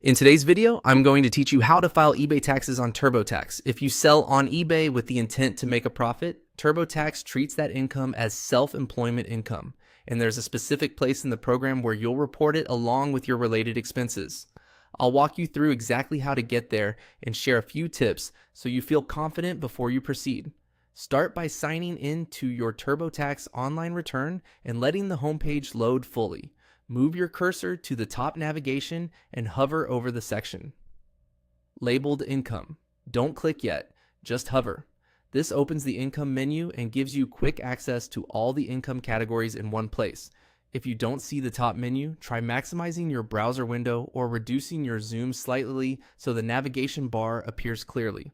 In today's video, I'm going to teach you how to file eBay taxes on TurboTax. If you sell on eBay with the intent to make a profit, TurboTax treats that income as self-employment income, and there's a specific place in the program where you'll report it along with your related expenses. I'll walk you through exactly how to get there and share a few tips so you feel confident before you proceed. Start by signing in to your TurboTax online return and letting the homepage load fully. Move your cursor to the top navigation and hover over the section labeled Income. Don't click yet, just hover. This opens the Income menu and gives you quick access to all the income categories in one place. If you don't see the top menu, try maximizing your browser window or reducing your zoom slightly so the navigation bar appears clearly.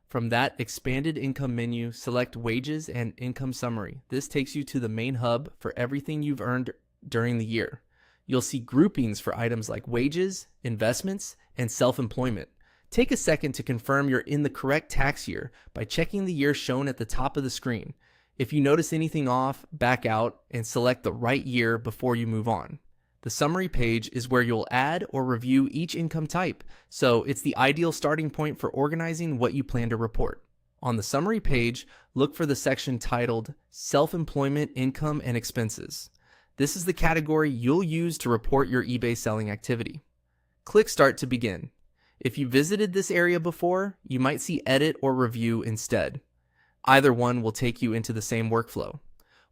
From that expanded income menu, select Wages and Income Summary. This takes you to the main hub for everything you've earned during the year. You'll see groupings for items like wages, investments, and self-employment. Take a second to confirm you're in the correct tax year by checking the year shown at the top of the screen. If you notice anything off, back out and select the right year before you move on. The summary page is where you'll add or review each income type, so it's the ideal starting point for organizing what you plan to report. On the summary page, look for the section titled Self-Employment Income and Expenses. This is the category you'll use to report your eBay selling activity. Click Start to begin. If you visited this area before, you might see Edit or Review instead. Either one will take you into the same workflow.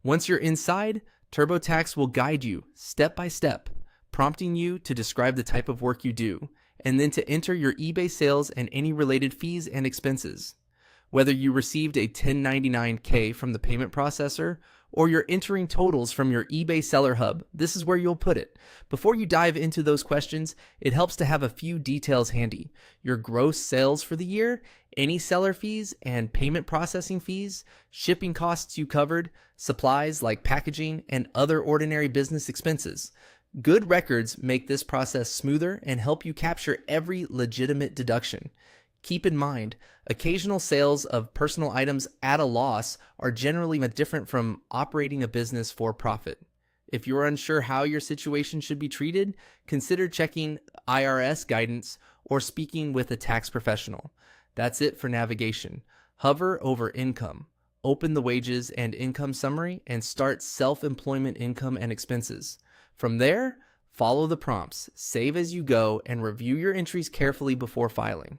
Once you're inside, TurboTax will guide you step by step, prompting you to describe the type of work you do, and then to enter your eBay sales and any related fees and expenses. Whether you received a 1099-K from the payment processor or you're entering totals from your eBay Seller Hub, this is where you'll put it. Before you dive into those questions, it helps to have a few details handy. Your gross sales for the year, any seller fees and payment processing fees, shipping costs you covered, supplies like packaging, and other ordinary business expenses. Good records make this process smoother and help you capture every legitimate deduction. Keep in mind, occasional sales of personal items at a loss are generally different from operating a business for profit. If you're unsure how your situation should be treated, consider checking IRS guidance or speaking with a tax professional. That's it for navigation. Hover over Income, open the Wages and Income Summary, and start Self-Employment Income and Expenses. From there, follow the prompts, save as you go, and review your entries carefully before filing.